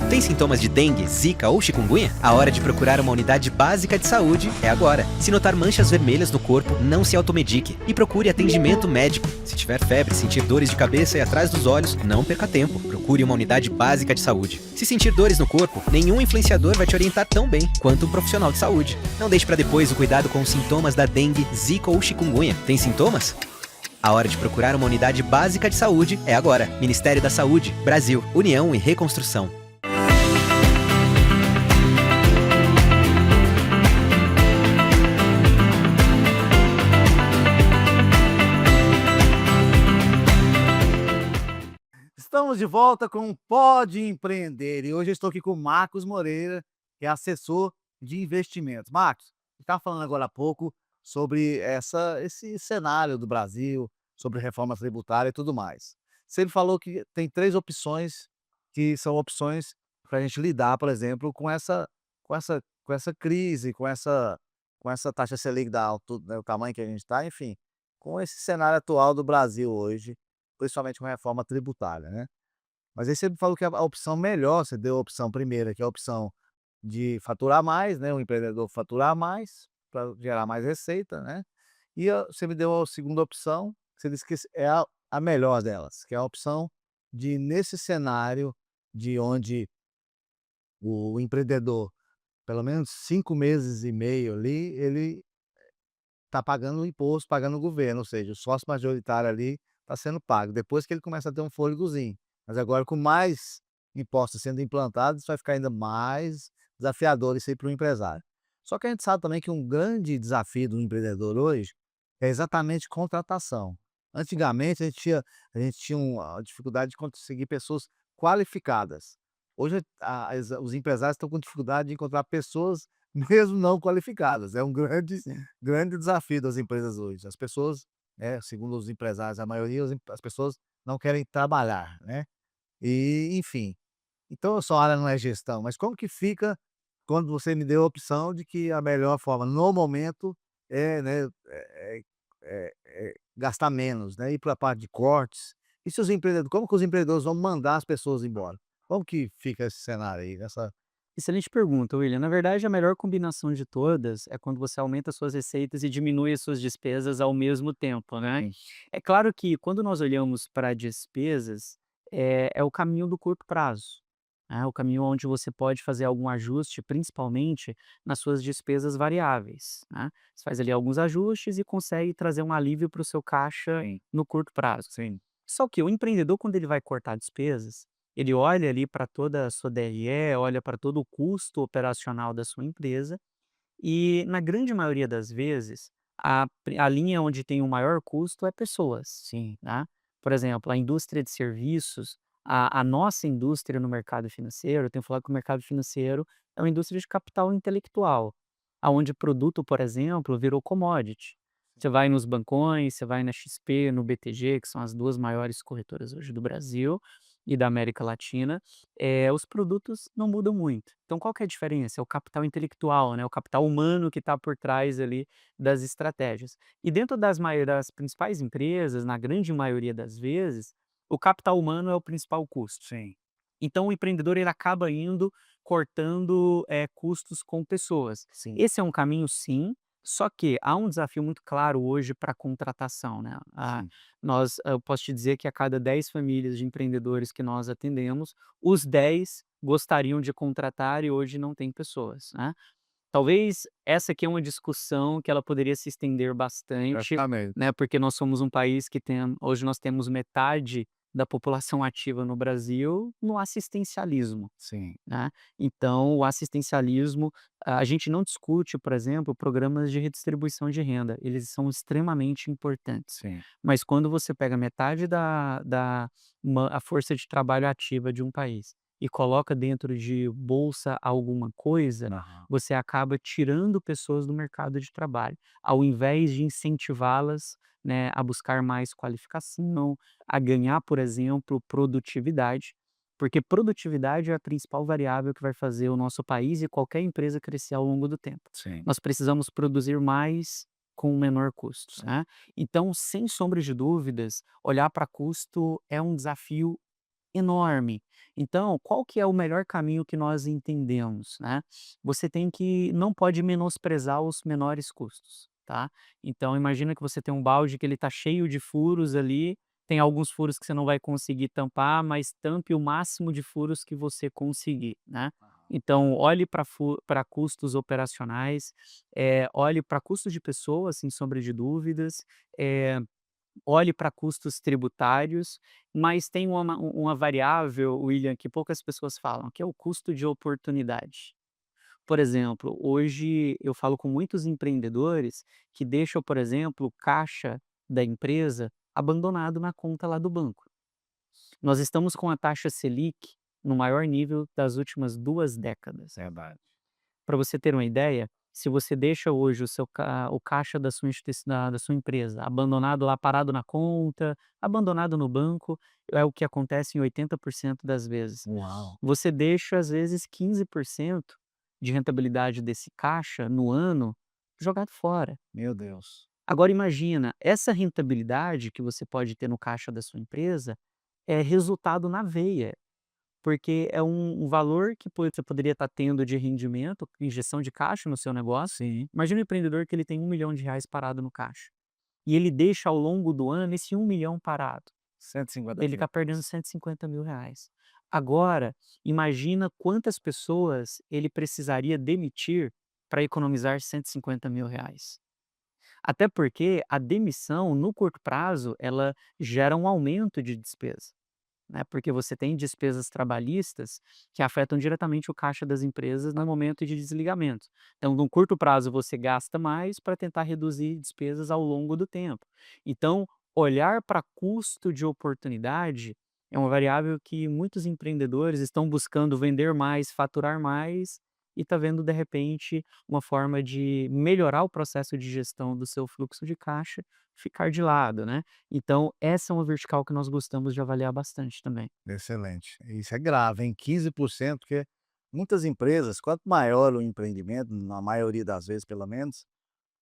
Tem sintomas de dengue, zika ou chikungunya? A hora de procurar uma unidade básica de saúde é agora. Se notar manchas vermelhas no corpo, não se automedique e procure atendimento médico. Se tiver febre, sentir dores de cabeça e atrás dos olhos, não perca tempo. Procure uma unidade básica de saúde. Se sentir dores no corpo, nenhum influenciador vai te orientar tão bem quanto um profissional de saúde. Não deixe para depois o cuidado com os sintomas da dengue, zika ou chikungunya. Tem sintomas? A hora de procurar uma unidade básica de saúde é agora. Ministério da Saúde, Brasil, União e Reconstrução. Estamos de volta com o Pode Empreender e hoje eu estou aqui com o Marcos Moreira, que é assessor de investimentos. Marcos, você estava falando agora há pouco sobre esse cenário do Brasil, sobre reforma tributária e tudo mais. Você me falou que tem 3 opções, que são opções para a gente lidar, por exemplo, com essa crise, com essa taxa Selic da alto, né, o tamanho que a gente está, enfim, com esse cenário atual do Brasil hoje, principalmente com a reforma tributária, né. Mas aí você me falou que a opção melhor, você deu a opção primeira, que é a opção de faturar mais, né, o empreendedor faturar mais, para gerar mais receita, né. E você me deu a segunda opção, você disse que é a melhor delas, que é a opção de, nesse cenário de onde o empreendedor, pelo menos 5 meses e meio ali, ele está pagando o imposto, pagando o governo, ou seja, o sócio majoritário ali está sendo pago, depois que ele começa a ter um fôlegozinho. Mas agora, com mais impostos sendo implantados, vai ficar ainda mais desafiador isso aí para o empresário. Só que a gente sabe também que um grande desafio do empreendedor hoje é exatamente contratação. Antigamente a gente tinha uma dificuldade de conseguir pessoas qualificadas. Hoje os empresários estão com dificuldade de encontrar pessoas mesmo não qualificadas. É um grande Sim. grande desafio das empresas hoje. As pessoas, segundo os empresários, a maioria, as pessoas não querem trabalhar, né. E, enfim, então a sua área não é gestão, mas como que fica quando você me deu a opção de que a melhor forma no momento é, né, gastar menos, né, ir para a parte de cortes. E se os empreendedores como que os empreendedores vão mandar as pessoas embora? Como que fica esse cenário aí, nessa Excelente pergunta, William. Na verdade, a melhor combinação de todas é quando você aumenta suas receitas e diminui as suas despesas ao mesmo tempo, né? sim, É claro que quando nós olhamos para despesas, é o caminho do curto prazo, né? O caminho onde você pode fazer algum ajuste, principalmente nas suas despesas variáveis, né? Você faz ali alguns ajustes e consegue trazer um alívio para o seu caixa sim, no curto prazo. sim, Só que o empreendedor, quando ele vai cortar despesas, ele olha ali para toda a sua DRE, olha para todo o custo operacional da sua empresa e, na grande maioria das vezes, a linha onde tem o maior custo é pessoas, sim, tá? Por exemplo, a indústria de serviços, a nossa indústria no mercado financeiro, eu tenho falado que o mercado financeiro é uma indústria de capital intelectual, aonde produto, por exemplo, virou commodity. Você vai nos bancões, você vai na XP, no BTG, que são as 2 maiores corretoras hoje do Brasil e da América Latina, os produtos não mudam muito. Então qual que é a diferença? É o capital intelectual, né, o capital humano que está por trás ali das estratégias. E dentro das principais empresas, na grande maioria das vezes, o capital humano é o principal custo. sim, Então o empreendedor ele acaba indo cortando, custos com pessoas. sim, Esse é um caminho sim, só que há um desafio muito claro hoje para a contratação, né. sim. Eu posso te dizer que a cada 10 famílias de empreendedores que nós atendemos, os 10 gostariam de contratar e hoje não tem pessoas, né. Talvez essa aqui é uma discussão que ela poderia se estender bastante, Certamente. né, porque nós somos um país que hoje nós temos metade da população ativa no Brasil no assistencialismo, Sim, né. Então o assistencialismo, a gente não discute, por exemplo, programas de redistribuição de renda, eles são extremamente importantes. sim. Mas quando você pega metade a força de trabalho ativa de um país e coloca dentro de bolsa alguma coisa, Aham. você acaba tirando pessoas do mercado de trabalho, ao invés de incentivá-las, né, a buscar mais qualificação, a ganhar, por exemplo, produtividade, porque produtividade é a principal variável que vai fazer o nosso país e qualquer empresa crescer ao longo do tempo. Sim, Nós precisamos produzir mais com menor custo, sim. né. Então, sem sombra de dúvidas, olhar para custo é um desafio enorme. Então, qual que é o melhor caminho que nós entendemos, né? Você não pode menosprezar os menores custos, tá? Então, imagina que você tem um balde que ele está cheio de furos ali, tem alguns furos que você não vai conseguir tampar, mas tampe o máximo de furos que você conseguir, né? Então, olhe para custos operacionais, olhe para custos de pessoas, sem sombra de dúvidas, eh, olhe para custos tributários, mas tem uma variável, William, que poucas pessoas falam, que é o custo de oportunidade. Por exemplo, hoje eu falo com muitos empreendedores que deixam, por exemplo, o caixa da empresa abandonado na conta lá do banco. Nós estamos com a taxa Selic no maior nível das últimas 2 décadas. Verdade. Para você ter uma ideia, Se você deixa hoje o caixa da sua da sua empresa abandonado lá, parado na conta, abandonado no banco, é o que acontece em 80% das vezes. Uau, Você deixa, às vezes, 15% de rentabilidade desse caixa no ano jogado fora. meu Deus. Agora imagina, essa rentabilidade que você pode ter no caixa da sua empresa é resultado na veia, porque é um valor que você poderia estar tendo de rendimento, injeção de caixa no seu negócio. Sim, Imagina um empreendedor que ele tem R$ 1 milhão parado no caixa, e ele deixa ao longo do ano esse 1 milhão parado, 150 ele mil. está perdendo R$ 150 mil. Agora, imagina quantas pessoas ele precisaria demitir para economizar R$ 150 mil. Até porque a demissão, no curto prazo, ela gera um aumento de despesa, né, porque você tem despesas trabalhistas que afetam diretamente o caixa das empresas no momento de desligamento. Então, no curto prazo, você gasta mais para tentar reduzir despesas ao longo do tempo. Então, olhar para custo de oportunidade é uma variável que muitos empreendedores estão buscando vender mais, faturar mais e está vendo, de repente, uma forma de melhorar o processo de gestão do seu fluxo de caixa, ficar de lado, né? Então, essa é uma vertical que nós gostamos de avaliar bastante também. Excelente. Isso é grave, hein? 15%, porque muitas empresas, quanto maior o empreendimento, na maioria das vezes pelo menos,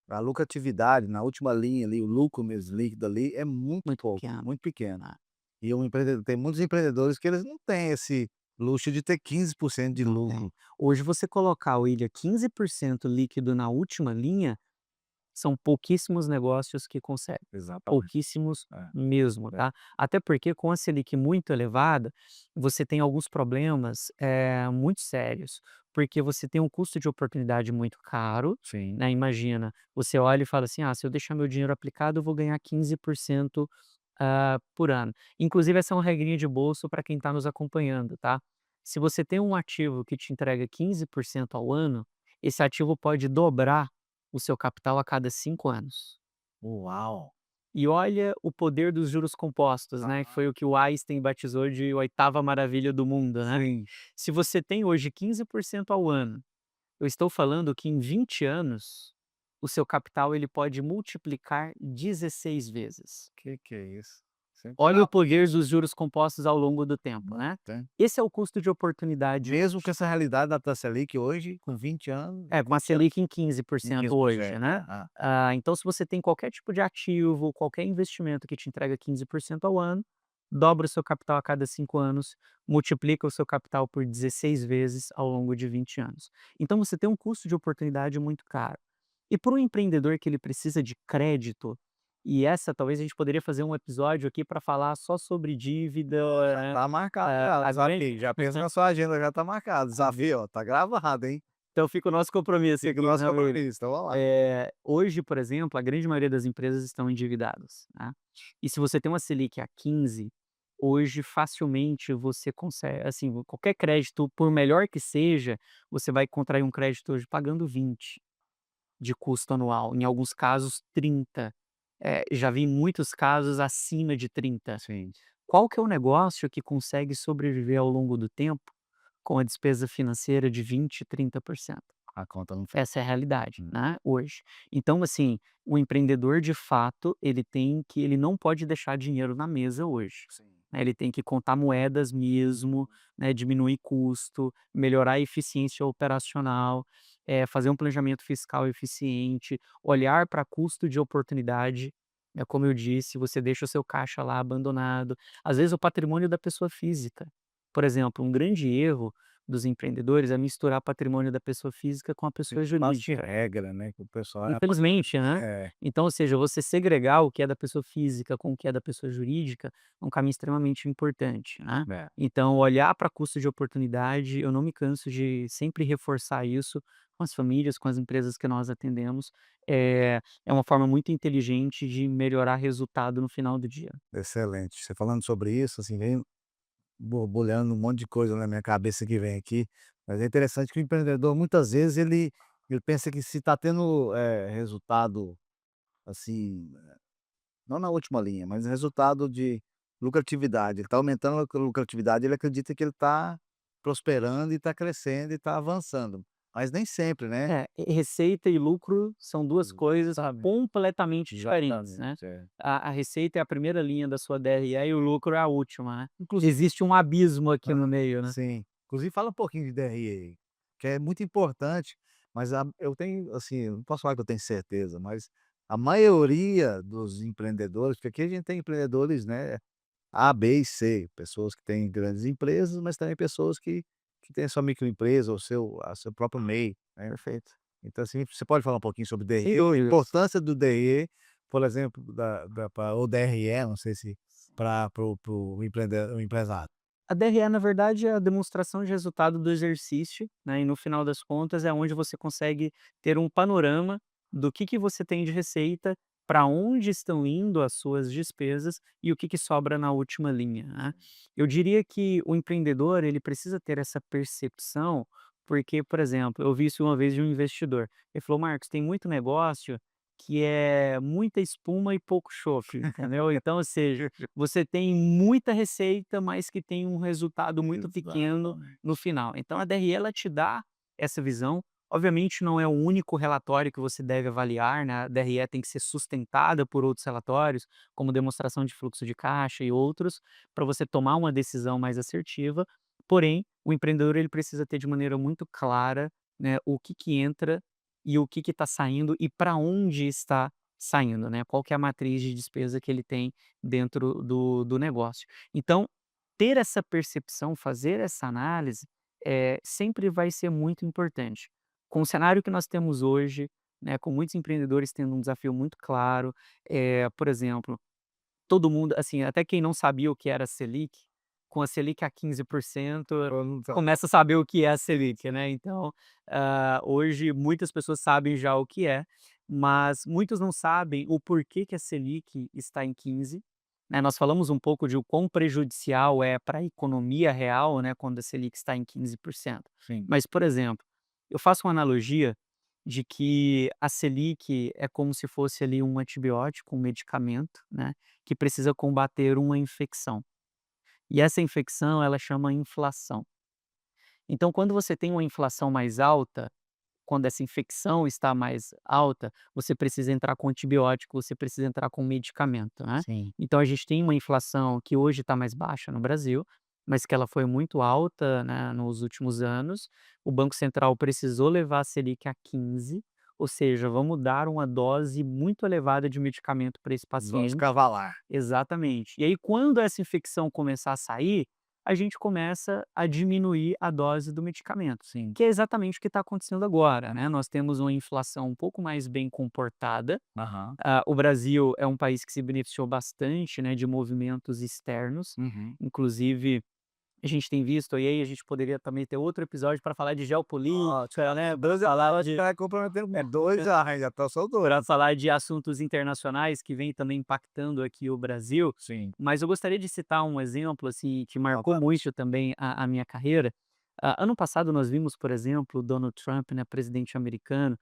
a lucratividade na última linha ali, o lucro mesmo líquido ali é muito Muito pouco, pequeno. muito pequeno. E o empreendedor tem muitos empreendedores que eles não têm esse luxo de ter 15% de Não tem. lucro. Hoje, você colocar, William, 15% líquido na última linha, são pouquíssimos negócios que conseguem. Exatamente. Pouquíssimos É. mesmo, tá? Até porque com a Selic muito elevada, você tem alguns problemas, muito sérios, porque você tem um custo de oportunidade muito caro, Sim. né, imagina, você olha e fala assim: "Ah, se eu deixar meu dinheiro aplicado, eu vou ganhar 15%, por ano". Inclusive, essa é uma regrinha de bolso para quem está nos acompanhando, tá? Se você tem um ativo que te entrega 15% ao ano, esse ativo pode dobrar o seu capital a cada 5 anos. Uau! E olha o poder dos juros compostos, né, que Aham. foi o que o Einstein batizou de oitava maravilha do mundo, né. Sim. Se você tem hoje 15% ao ano, eu estou falando que em 20 anos, o seu capital ele pode multiplicar 16 vezes. Que é isso? Sempre Olha o poder dos juros compostos ao longo do tempo, muito, né. hein. Esse é o custo de oportunidade Mesmo com essa realidade da taxa Selic hoje, com 20 anos, com a Selic em 15% hoje, 15%. né. Ah, Então, se você tem qualquer tipo de ativo, qualquer investimento que te entrega 15% ao ano, dobra o seu capital a cada 5 anos, multiplica o seu capital por 16 vezes ao longo de 20 anos. Então você tem um custo de oportunidade muito caro. E para o empreendedor que ele precisa de crédito, e essa talvez a gente poderia fazer um episódio aqui para falar só sobre dívida, né, tá marcado já, o a grande desafio. Já pensa na sua agenda, já tá marcado. Desafio, ó, tá gravado, hein. então fica o nosso compromisso Fica aqui, o nosso né, Will? compromisso, então vamos lá. Hoje, por exemplo, a grande maioria das empresas estão endividadas, né. E se você tem uma Selic a 15, hoje facilmente você consegue assim, qualquer crédito, por melhor que seja, você vai contrair um crédito hoje pagando 20 de custo anual, em alguns casos 30. Já vi muitos casos acima de 30. Sim, Qual que é o negócio que consegue sobreviver ao longo do tempo com a despesa financeira de 20, 30%? a conta não fecha. Essa é a realidade, Hum. né, hoje. Então, assim, o empreendedor de fato, ele não pode deixar dinheiro na mesa hoje, Sim. né, ele tem que contar moedas mesmo, né, diminuir custo, melhorar a eficiência operacional, fazer um planejamento fiscal eficiente, olhar para custo de oportunidade, como eu disse, você deixa o seu caixa lá abandonado, às vezes o patrimônio da pessoa física. Por exemplo, um grande erro dos empreendedores é misturar patrimônio da pessoa física com a pessoa Bastante jurídica. regra, né, que o pessoal Infelizmente, né. é, Então, ou seja, você segregar o que é da pessoa física com o que é da pessoa jurídica, é um caminho extremamente importante, né. é, Então olhar para custo de oportunidade, eu não me canso de sempre reforçar isso com as famílias, com as empresas que nós atendemos, é uma forma muito inteligente de melhorar resultado no final do dia. excelente. Você falando sobre isso, assim, vem borbulhando um monte de coisa na minha cabeça que vem aqui, mas é interessante que o empreendedor muitas vezes ele pensa que se está tendo, resultado, assim, não na última linha, mas resultado de lucratividade, ele está aumentando a lucratividade, ele acredita que ele está prosperando e está crescendo e está avançando. mas nem sempre, né? Receita e lucro são duas coisas Exatamente. completamente diferentes, né? Exatamente, é. A receita é a primeira linha da sua DRE e o lucro é a última, né? Existe um abismo aqui no meio, né? Sim. Inclusive fala um pouquinho de DRE aí, que é muito importante, mas eu tenho, assim, não posso falar que eu tenho certeza, mas a maioria dos empreendedores, porque aqui a gente tem empreendedores, né, A, B e C, pessoas que têm grandes empresas, mas também pessoas que têm a sua microempresa ou seu próprio MEI, né. Perfeito. Então, assim, você pode falar um pouquinho sobre Sem DRE, a dúvidas. importância do DRE, por exemplo, ou DRE, não sei se para o empresário. A DRE, na verdade, é a demonstração de resultado do exercício, né, e no final das contas é onde você consegue ter um panorama do que você tem de receita, para onde estão indo as suas despesas e o que sobra na última linha, né. Eu diria que o empreendedor, ele precisa ter essa percepção, porque, por exemplo, eu vi isso uma vez de um investidor, ele falou: "Marcos, tem muito negócio que é muita espuma e pouco chope", entendeu. Então, ou seja, você tem muita receita, mas que tem um resultado muito pequeno Exatamente. no final. Então a DRE ela te dá essa visão. Obviamente não é o único relatório que você deve avaliar, né, a DRE tem que ser sustentada por outros relatórios, como demonstração de fluxo de caixa e outros, para você tomar uma decisão mais assertiva. Porém, o empreendedor ele precisa ter de maneira muito clara, né, o que entra e o que está saindo e para onde está saindo, né, qual que é a matriz de despesa que ele tem dentro do negócio. Então, ter essa percepção, fazer essa análise, sempre vai ser muito importante. Com o cenário que nós temos hoje, né, com muitos empreendedores tendo um desafio muito claro, por exemplo, todo mundo assim, até quem não sabia o que era Selic, com a Selic a 15%, começa a saber o que é a Selic, né. Então, hoje muitas pessoas sabem já o que é, mas muitos não sabem o porquê que a Selic está em 15, né. Nós falamos um pouco de o quão prejudicial é para a economia real, né, quando a Selic está em 15%. Sim. Mas, por exemplo, eu faço uma analogia de que a Selic é como se fosse ali um antibiótico, um medicamento, né, que precisa combater uma infecção. E essa infecção ela chama inflação. Então quando você tem uma inflação mais alta, quando essa infecção está mais alta, você precisa entrar com antibiótico, você precisa entrar com medicamento, né. Sim. Então a gente tem uma inflação que hoje está mais baixa no Brasil, mas que ela foi muito alta, né, nos últimos anos. O Banco Central precisou levar a Selic a 15, ou seja, vamos dar uma dose muito elevada de medicamento para esse Dose paciente. cavalar. Exatamente. E aí quando essa infecção começar a sair, a gente começa a diminuir a dose do medicamento, Sim. que é exatamente o que está acontecendo agora, né. Nós temos uma inflação um pouco mais bem comportada. Aham. O Brasil é um país que se beneficiou bastante, né, de movimentos externos, Uhum. inclusive a gente tem visto, e aí a gente poderia também ter outro episódio para falar de geopolítica, né, falar de Tá comprometendo mesmo. 2 já são 2. para falar de assuntos internacionais que vêm também impactando aqui o Brasil, Sim. mas eu gostaria de citar um exemplo, assim, que marcou Tá. muito também a minha carreira. Ano passado nós vimos, por exemplo, o Donald Trump, né, presidente americano,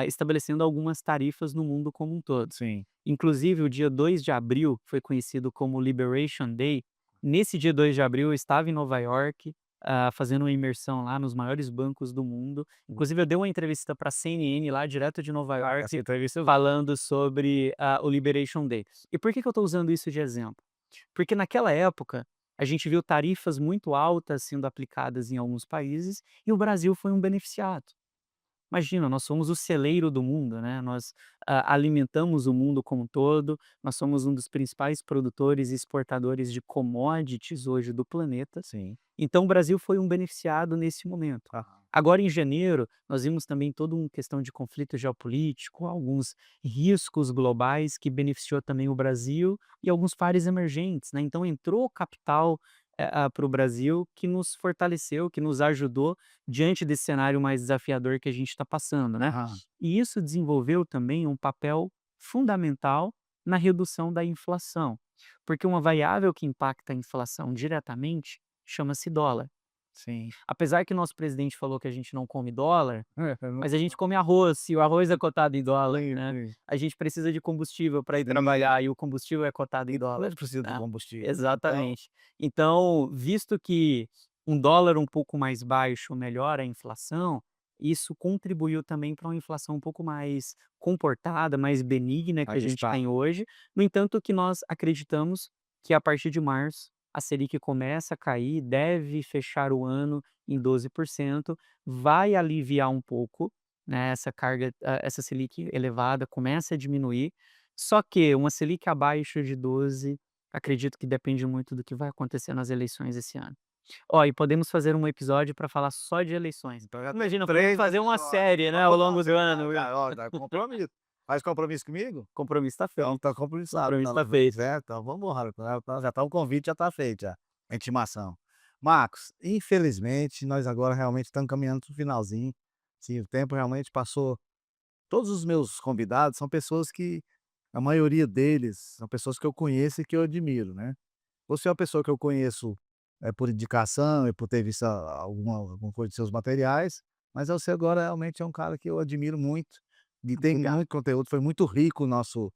estabelecendo algumas tarifas no mundo como um todo. Sim. Inclusive o dia 2 de abril foi conhecido como Liberation Day. Nesse dia 2 de abril eu estava em Nova York, fazendo uma imersão lá nos maiores bancos do mundo. Inclusive eu dei uma entrevista pra CNN lá direto de Nova York, Essa entrevista eu falando sobre, o Liberation Day. E por que que eu estou usando isso de exemplo? Porque naquela época, a gente viu tarifas muito altas sendo aplicadas em alguns países e o Brasil foi um beneficiado. Imagina, nós somos o celeiro do mundo, né, nós, alimentamos o mundo como um todo, nós somos um dos principais produtores e exportadores de commodities hoje do planeta, Sim. então o Brasil foi um beneficiado nesse momento. Aham. Agora em janeiro, nós vimos também toda uma questão de conflito geopolítico, alguns riscos globais que beneficiou também o Brasil e alguns pares emergentes, né, então entrou capital, para o Brasil que nos fortaleceu, que nos ajudou diante desse cenário mais desafiador que a gente está passando, né. Aham. E isso desenvolveu também um papel fundamental na redução da inflação, porque uma variável que impacta a inflação diretamente chama-se dólar. Sim. Apesar que nosso presidente falou que a gente não come dólar, Não. mas a gente come arroz, e o arroz é cotado em dólar, Sim, né. sim. A gente precisa de combustível para ir trabalhar e o combustível é cotado em dólar. Eles precisam né. do combustível. Exatamente. Então, visto que um dólar um pouco mais baixo melhora a inflação, isso contribuiu também para uma inflação um pouco mais comportada, mais benigna que a gente Ajustar. tem hoje. No entanto, que nós acreditamos que a partir de março a Selic começa a cair, deve fechar o ano em 12%, vai aliviar um pouco, né, essa carga, essa Selic elevada começa a diminuir, só que uma Selic abaixo de 12, acredito que depende muito do que vai acontecer nas eleições esse ano. Ó, e podemos fazer um episódio para falar só de eleições. Então já tem Imagina, podemos 3 fazer uma episódios. série, né, ao Vamos lá, longo do ano. ó, dá compromisso. Faz compromisso comigo? Compromisso tá Então feito. tá compromissado, Compromisso então, tá feito. certo, então vamos embora, já tá o convite já tá feito já, a intimação. Marcos, infelizmente nós agora realmente estamos caminhando para o finalzinho, sim, o tempo realmente passou. Todos os meus convidados são pessoas que a maioria deles são pessoas que eu conheço e que eu admiro, né. Você é uma pessoa que eu conheço, por indicação e por ter visto alguma coisa de seus materiais, mas você agora realmente é um cara que eu admiro muito, e tem Obrigado. muito conteúdo, foi muito rico o nosso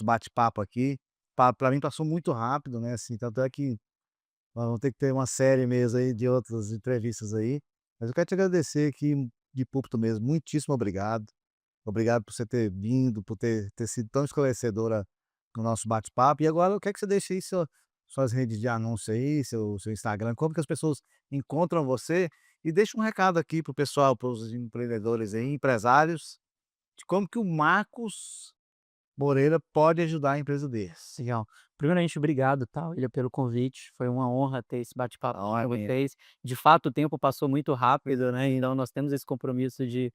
bate-papo aqui. Para mim passou muito rápido, né, assim, tanto é que nós vamos ter que ter uma série mesmo aí de outras entrevistas aí, mas eu quero te agradecer aqui de púlpito mesmo, muitíssimo obrigado. Obrigado por você ter vindo, por ter sido tão esclarecedora no nosso bate-papo. E agora eu quero que você deixe aí suas redes de anúncio aí, seu Instagram, como que as pessoas encontram você, e deixa um recado aqui para o pessoal, para os empreendedores aí, empresários, de como que o Marcos Moreira pode ajudar a empresa deles. Legal. Primeiramente, obrigado, tá, William, pelo convite. Foi uma honra ter esse bate-papo Não, é com minha. vocês. De fato, o tempo passou muito rápido, né? Então nós temos esse compromisso de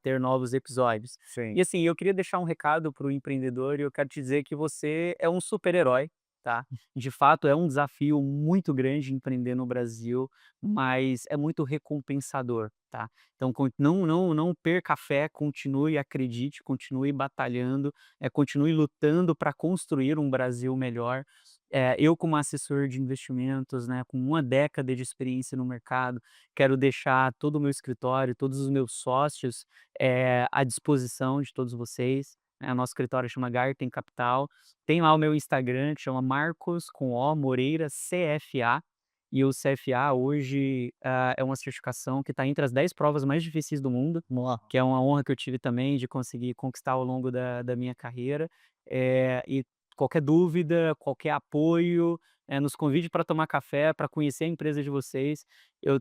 ter novos episódios. Sim. E assim, eu queria deixar um recado para o empreendedor e eu quero te dizer que você é um super-herói, tá? De fato, é um desafio muito grande empreender no Brasil, mas é muito recompensador, tá? Então, não perca a fé, continue, acredite, continue batalhando, continue lutando para construir um Brasil melhor. Eu como assessor de investimentos, né, com uma década de experiência no mercado, quero deixar todo o meu escritório, todos os meus sócios, à disposição de todos vocês, né. O nosso escritório chama Garten Capital, tem lá o meu Instagram que chama Marcos com O, Moreira CFA, e o CFA hoje, é uma certificação que está entre as 10 provas mais difíceis do mundo, Ó, que é uma honra que eu tive também de conseguir conquistar ao longo da minha carreira. E qualquer dúvida, qualquer apoio, nos convide para tomar café, para conhecer a empresa de vocês. Eu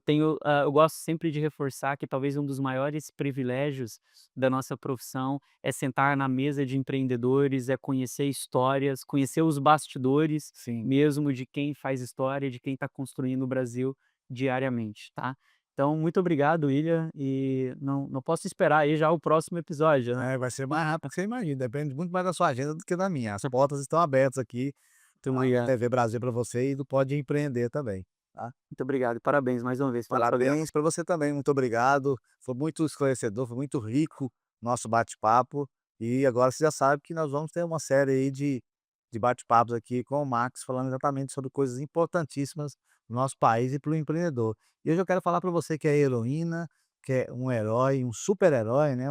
gosto sempre de reforçar que talvez um dos maiores privilégios da nossa profissão é sentar na mesa de empreendedores, é conhecer histórias, conhecer os bastidores sim. mesmo de quem faz história, de quem está construindo o Brasil diariamente, tá? Então, muito obrigado, William, e não posso esperar aí já o próximo episódio, né. Vai ser mais rápido que você imagina, depende muito mais da sua agenda do que da minha. As portas estão abertas aqui, Muito a obrigado, TV Brasil para você e do Pode Empreender também, tá. muito obrigado e parabéns mais uma vez pelo programa. Parabéns para você também, muito obrigado. Foi muito esclarecedor, foi muito rico nosso bate-papo. E agora você já sabe que nós vamos ter uma série aí de bate-papos aqui com o Max, falando exatamente sobre coisas importantíssimas do nosso país e para o empreendedor. E hoje eu quero falar para você que é heroína, que é um herói, um super-herói, né?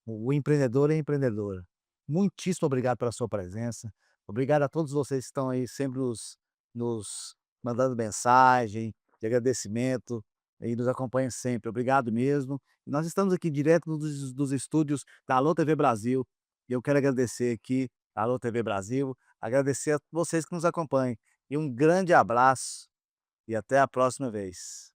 O empreendedor e a empreendedora. Muitíssimo obrigado pela sua presença. Obrigado a todos vocês que estão aí sempre nos mandando mensagem de agradecimento e nos acompanham sempre. Obrigado mesmo. E nós estamos aqui direto dos estúdios da Alô TV Brasil, e eu quero agradecer aqui a Alô TV Brasil, agradecer a vocês que nos acompanham. E um grande abraço e até a próxima vez.